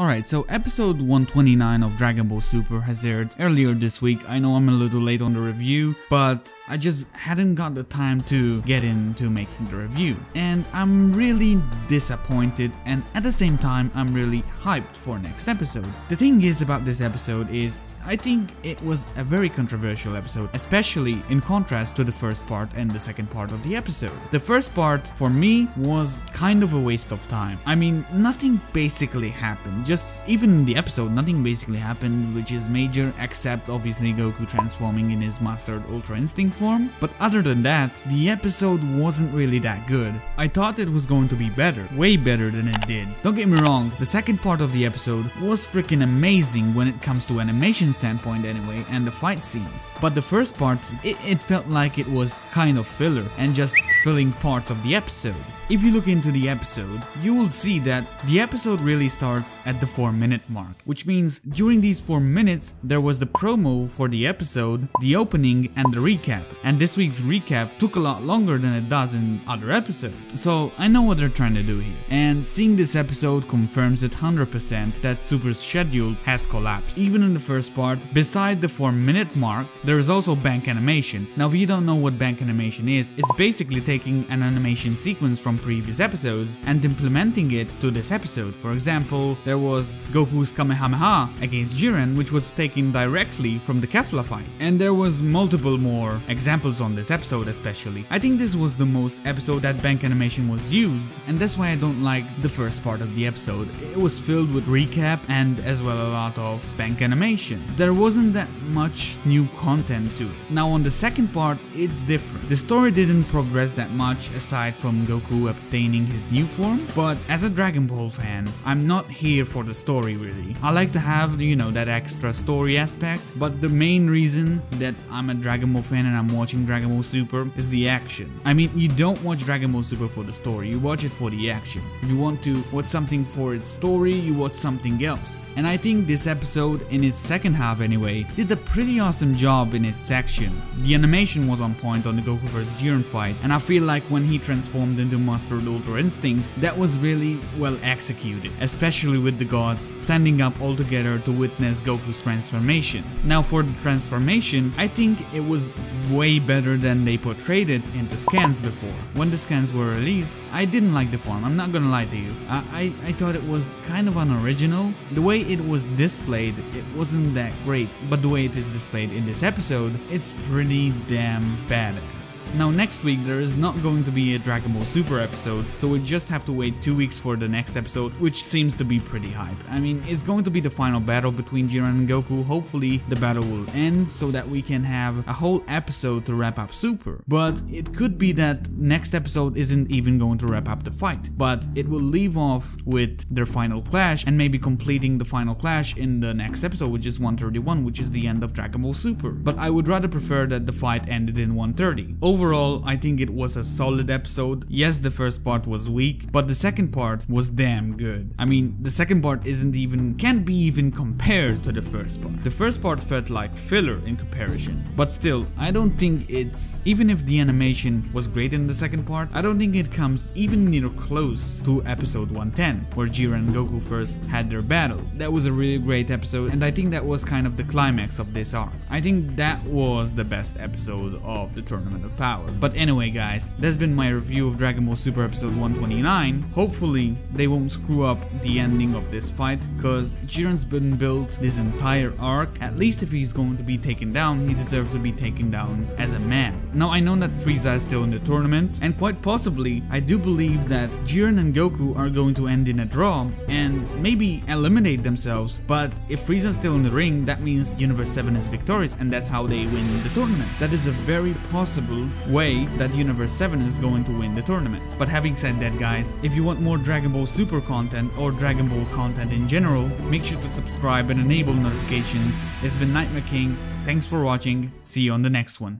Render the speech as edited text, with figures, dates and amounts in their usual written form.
Alright, so episode 129 of Dragon Ball Super has aired earlier this week. I know I'm a little late on the review, but I just hadn't got the time to get into making the review. And I'm really disappointed, and at the same time I'm really hyped for next episode. The thing is about this episode is I think it was a very controversial episode, especially in contrast to the first part and the second part of the episode. The first part, for me, was kind of a waste of time. I mean, nothing basically happened. Just, even in the episode, nothing basically happened which is major, except obviously Goku transforming in his mastered Ultra Instinct form. But other than that, the episode wasn't really that good. I thought it was going to be better, way better than it did. Don't get me wrong, the second part of the episode was freaking amazing when it comes to animation standpoint anyway, and the fight scenes. But the first part, it felt like it was kind of filler and just filling parts of the episode. If you look into the episode, you will see that the episode really starts at the 4-minute mark, which means during these 4 minutes there was the promo for the episode, the opening, and the recap. And this week's recap took a lot longer than it does in other episodes. So I know what they're trying to do here. And seeing this episode confirms it 100% that Super's schedule has collapsed. Even in the first part, beside the 4-minute mark, there is also bank animation. Now if you don't know what bank animation is, it's basically taking an animation sequence from previous episodes and implementing it to this episode. For example, there was Goku's Kamehameha against Jiren, which was taken directly from the Kefla fight. And there was multiple more examples on this episode especially. I think this was the most episode that bank animation was used, and that's why I don't like the first part of the episode. It was filled with recap and as well a lot of bank animation. There wasn't that much new content to it. Now on the second part, it's different. The story didn't progress that much aside from Goku obtaining his new form, but as a Dragon Ball fan, I'm not here for the story really. I like to have, you know, that extra story aspect, but the main reason that I'm a Dragon Ball fan and I'm watching Dragon Ball Super is the action. I mean, you don't watch Dragon Ball Super for the story, you watch it for the action. If you want to watch something for its story, you watch something else. And I think this episode, in its second half anyway, did a pretty awesome job in its action. The animation was on point on the Goku vs Jiren fight, and I feel like when he transformed into Mastered Ultra Instinct, that was really well executed, especially with the gods standing up all together to witness Goku's transformation. Now for the transformation, I think it was way better than they portrayed it in the scans before. When the scans were released, I didn't like the form, I'm not gonna lie to you. I thought it was kind of unoriginal. The way it was displayed, it wasn't that great, but the way it is displayed in this episode, it's pretty damn badass. Now next week there is not going to be a Dragon Ball Super episode, so we just have to wait 2 weeks for the next episode, which seems to be pretty hype. I mean, it's going to be the final battle between Jiren and Goku. Hopefully the battle will end so that we can have a whole episode to wrap up Super. But it could be that next episode isn't even going to wrap up the fight, but it will leave off with their final clash and maybe completing the final clash in the next episode, which is 131, which is the end of Dragon Ball Super. But I would rather prefer that the fight ended in 130. Overall, I think it was a solid episode. Yes, the first part was weak, but the second part was damn good. I mean, the second part can't be even compared to the first part. The first part felt like filler in comparison, but still, I don't think even if the animation was great in the second part, I don't think it comes even near close to episode 110, where Jiren and Goku first had their battle. That was a really great episode, and I think that was kind of the climax of this arc. I think that was the best episode of the Tournament of Power. But anyway guys, that's been my review of Dragon Ball Super episode 129. Hopefully they won't screw up the ending of this fight, because Jiren's been built this entire arc. At least if he's going to be taken down, he deserves to be taken down as a man. Now I know that Frieza is still in the tournament, and quite possibly I do believe that Jiren and Goku are going to end in a draw and maybe eliminate themselves, but if Frieza's still in the ring, that means Universe 7 is victorious and that's how they win the tournament. That is a very possible way that Universe 7 is going to win the tournament. But having said that guys, if you want more Dragon Ball Super content or Dragon Ball content in general, make sure to subscribe and enable notifications. It's been Nightmare King, thanks for watching, see you on the next one.